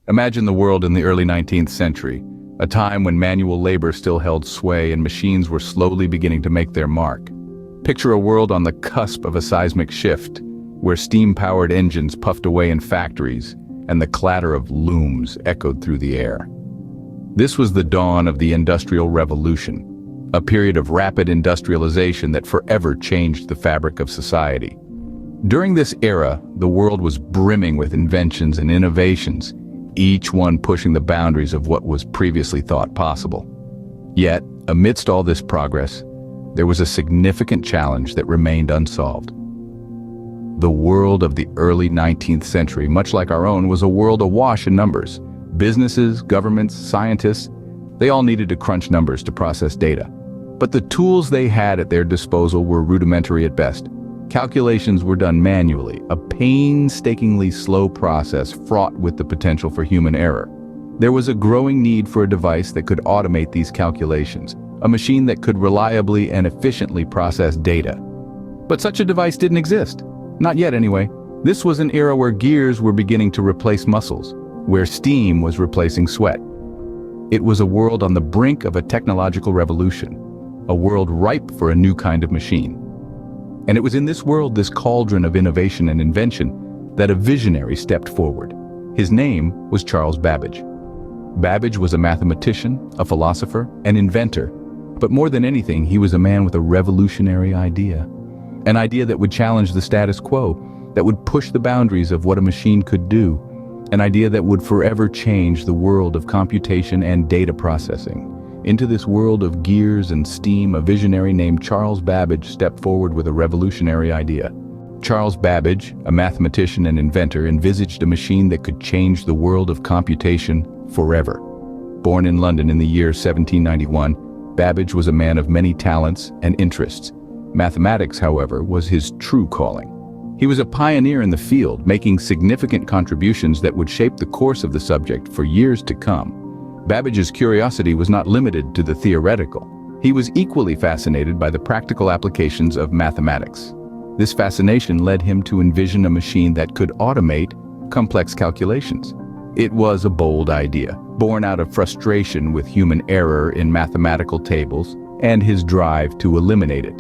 Imagine the world in the early 19th century, a time when manual labor still held sway and machines were slowly beginning to make their mark. Picture a world on the cusp of a seismic shift, where steam-powered engines puffed away in factories and the clatter of looms echoed through the air. This was the dawn of the Industrial Revolution, a period of rapid industrialization that forever changed the fabric of society. During this era, the world was brimming with inventions and innovations, each one pushing the boundaries of what was previously thought possible. Yet, amidst all this progress, there was a significant challenge that remained unsolved. The world of the early 19th century, much like our own, was a world awash in numbers. Businesses, governments, scientists, they all needed to crunch numbers to process data. But the tools they had at their disposal were rudimentary at best. Calculations were done manually, a painstakingly slow process fraught with the potential for human error. There was a growing need for a device that could automate these calculations, a machine that could reliably and efficiently process data. But such a device didn't exist. Not yet, anyway. This was an era where gears were beginning to replace muscles, where steam was replacing sweat. It was a world on the brink of a technological revolution, a world ripe for a new kind of machine. And it was in this world, this cauldron of innovation and invention, that a visionary stepped forward. His name was Charles Babbage. Babbage was a mathematician, a philosopher, an inventor, but more than anything, he was a man with a revolutionary idea. An idea that would challenge the status quo, that would push the boundaries of what a machine could do, an idea that would forever change the world of computation and data processing. Into this world of gears and steam, a visionary named Charles Babbage stepped forward with a revolutionary idea. Charles Babbage, a mathematician and inventor, envisaged a machine that could change the world of computation forever. Born in London in the year 1791, Babbage was a man of many talents and interests. Mathematics, however, was his true calling. He was a pioneer in the field, making significant contributions that would shape the course of the subject for years to come. Babbage's curiosity was not limited to the theoretical. He was equally fascinated by the practical applications of mathematics. This fascination led him to envision a machine that could automate complex calculations. It was a bold idea, born out of frustration with human error in mathematical tables and his drive to eliminate it.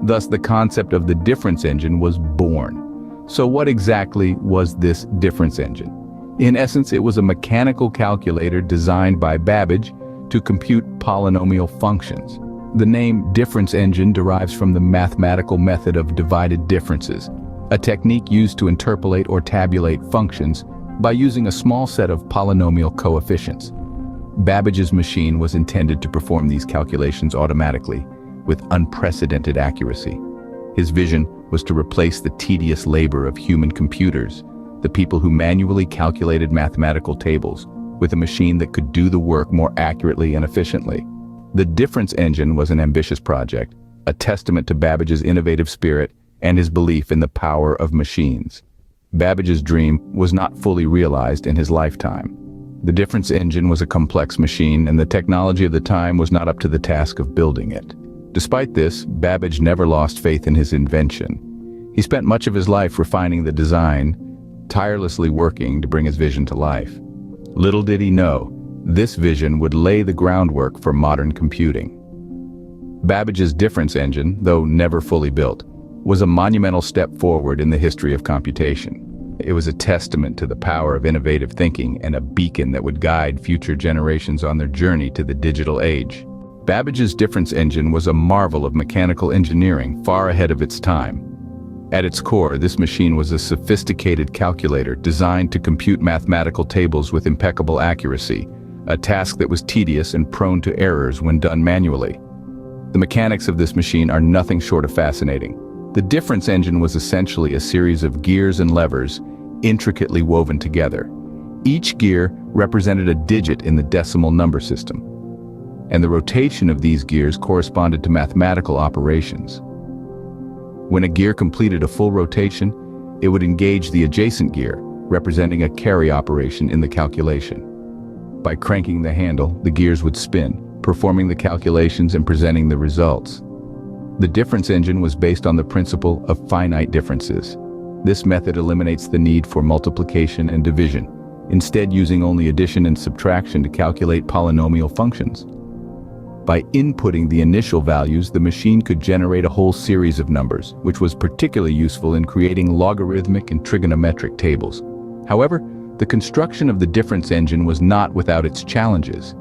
Thus, the concept of the difference engine was born. So what exactly was this difference engine? In essence, it was a mechanical calculator designed by Babbage to compute polynomial functions. The name difference engine derives from the mathematical method of divided differences, a technique used to interpolate or tabulate functions by using a small set of polynomial coefficients. Babbage's machine was intended to perform these calculations automatically, with unprecedented accuracy. His vision was to replace the tedious labor of human computers, the people who manually calculated mathematical tables, with a machine that could do the work more accurately and efficiently. The difference engine was an ambitious project, a testament to Babbage's innovative spirit and his belief in the power of machines. Babbage's dream was not fully realized in his lifetime. The difference engine was a complex machine, and the technology of the time was not up to the task of building it. Despite this, Babbage never lost faith in his invention. He spent much of his life refining the design, tirelessly working to bring his vision to life. Little did he know, this vision would lay the groundwork for modern computing. Babbage's difference engine, though never fully built, was a monumental step forward in the history of computation. It was a testament to the power of innovative thinking and a beacon that would guide future generations on their journey to the digital age. Babbage's difference engine was a marvel of mechanical engineering far ahead of its time. At its core, this machine was a sophisticated calculator designed to compute mathematical tables with impeccable accuracy, a task that was tedious and prone to errors when done manually. The mechanics of this machine are nothing short of fascinating. The difference engine was essentially a series of gears and levers, intricately woven together. Each gear represented a digit in the decimal number system, and the rotation of these gears corresponded to mathematical operations. When a gear completed a full rotation, it would engage the adjacent gear, representing a carry operation in the calculation. By cranking the handle, the gears would spin, performing the calculations and presenting the results. The difference engine was based on the principle of finite differences. This method eliminates the need for multiplication and division. instead using only addition and subtraction to calculate polynomial functions. By inputting the initial values, the machine could generate a whole series of numbers, which was particularly useful in creating logarithmic and trigonometric tables. However, the construction of the difference engine was not without its challenges.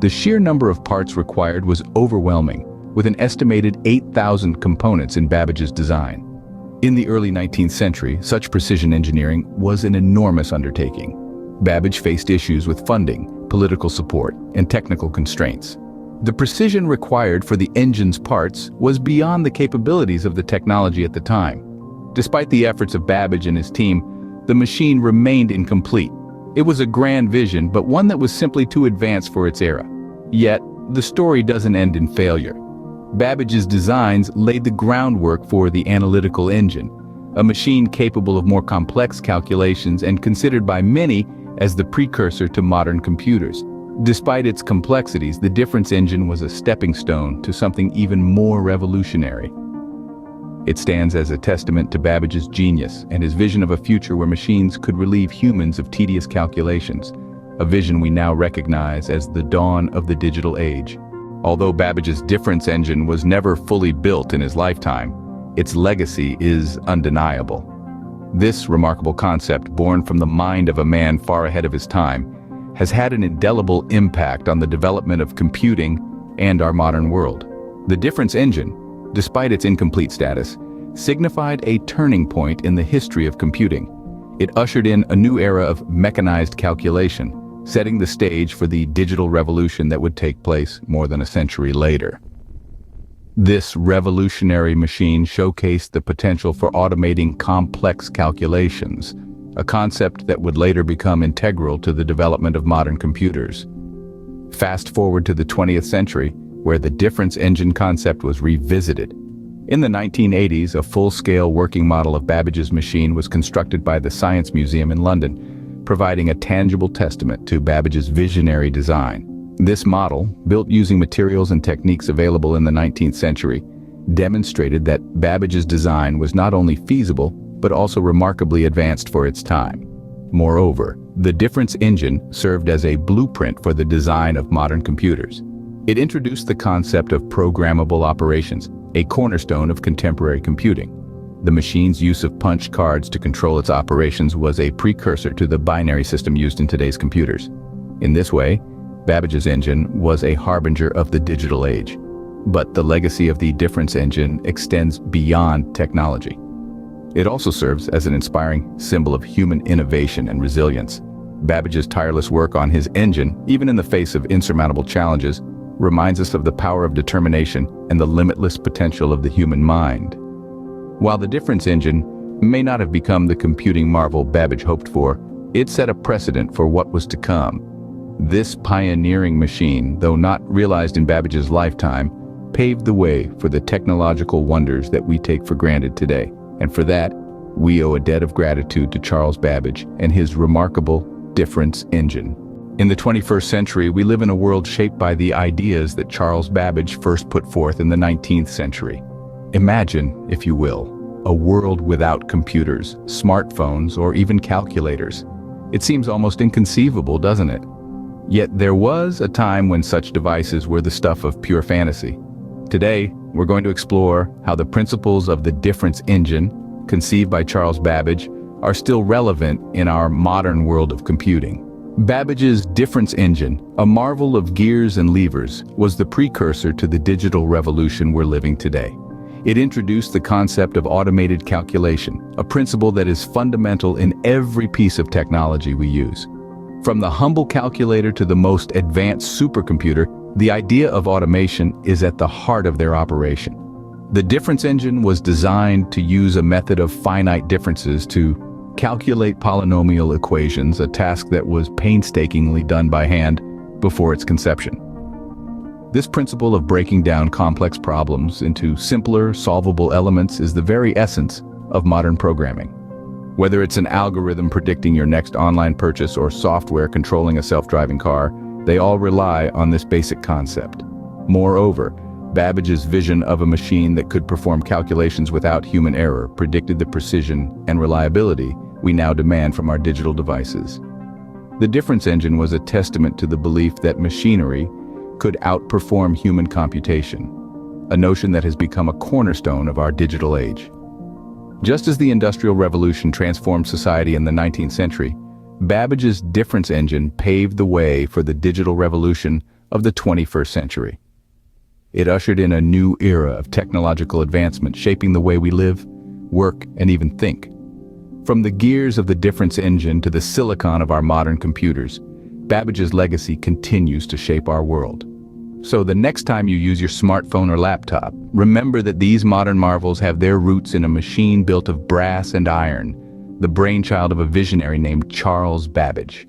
The sheer number of parts required was overwhelming, with an estimated 8,000 components in Babbage's design. In the early 19th century, such precision engineering was an enormous undertaking. Babbage faced issues with funding, political support, and technical constraints. The precision required for the engine's parts was beyond the capabilities of the technology at the time. Despite the efforts of Babbage and his team, the machine remained incomplete. It was a grand vision, but one that was simply too advanced for its era. Yet, the story doesn't end in failure. Babbage's designs laid the groundwork for the analytical engine, a machine capable of more complex calculations and considered by many as the precursor to modern computers. Despite its complexities, the difference engine was a stepping stone to something even more revolutionary. It stands as a testament to Babbage's genius and his vision of a future where machines could relieve humans of tedious calculations, a vision we now recognize as the dawn of the digital age. Although Babbage's difference engine was never fully built in his lifetime, its legacy is undeniable. This remarkable concept, born from the mind of a man far ahead of his time, has had an indelible impact on the development of computing and our modern world. The difference engine, despite its incomplete status, signified a turning point in the history of computing. It ushered in a new era of mechanized calculation, setting the stage for the digital revolution that would take place more than a century later. This revolutionary machine showcased the potential for automating complex calculations, a concept that would later become integral to the development of modern computers. Fast forward to the 20th century, where the difference engine concept was revisited. In the 1980s, a full-scale working model of Babbage's machine was constructed by the Science Museum in London, providing a tangible testament to Babbage's visionary design. This model, built using materials and techniques available in the 19th century, demonstrated that Babbage's design was not only feasible, but also remarkably advanced for its time. Moreover, the difference engine served as a blueprint for the design of modern computers. It introduced the concept of programmable operations, a cornerstone of contemporary computing. The machine's use of punch cards to control its operations was a precursor to the binary system used in today's computers. In this way, Babbage's engine was a harbinger of the digital age. But the legacy of the difference engine extends beyond technology. It also serves as an inspiring symbol of human innovation and resilience. Babbage's tireless work on his engine, even in the face of insurmountable challenges, reminds us of the power of determination and the limitless potential of the human mind. While the difference engine may not have become the computing marvel Babbage hoped for, it set a precedent for what was to come. This pioneering machine, though not realized in Babbage's lifetime, paved the way for the technological wonders that we take for granted today. And for that, we owe a debt of gratitude to Charles Babbage and his remarkable difference engine. In the 21st century, we live in a world shaped by the ideas that Charles Babbage first put forth in the 19th century. Imagine, if you will, a world without computers, smartphones, or even calculators. It seems almost inconceivable, doesn't it? Yet there was a time when such devices were the stuff of pure fantasy. Today, we're going to explore how the principles of the difference engine, conceived by Charles Babbage, are still relevant in our modern world of computing. Babbage's difference engine, a marvel of gears and levers, was the precursor to the digital revolution we're living today. It introduced the concept of automated calculation, a principle that is fundamental in every piece of technology we use. From the humble calculator to the most advanced supercomputer, the idea of automation is at the heart of their operation. The difference engine was designed to use a method of finite differences to calculate polynomial equations, a task that was painstakingly done by hand before its conception. This principle of breaking down complex problems into simpler, solvable elements is the very essence of modern programming. Whether it's an algorithm predicting your next online purchase or software controlling a self-driving car, they all rely on this basic concept. Moreover, Babbage's vision of a machine that could perform calculations without human error predicted the precision and reliability we now demand from our digital devices. The difference engine was a testament to the belief that machinery could outperform human computation, a notion that has become a cornerstone of our digital age. Just as the Industrial Revolution transformed society in the 19th century, Babbage's difference engine paved the way for the digital revolution of the 21st century. It ushered in a new era of technological advancement, shaping the way we live, work, and even think. From the gears of the difference engine to the silicon of our modern computers, Babbage's legacy continues to shape our world. So the next time you use your smartphone or laptop, remember that these modern marvels have their roots in a machine built of brass and iron, the brainchild of a visionary named Charles Babbage.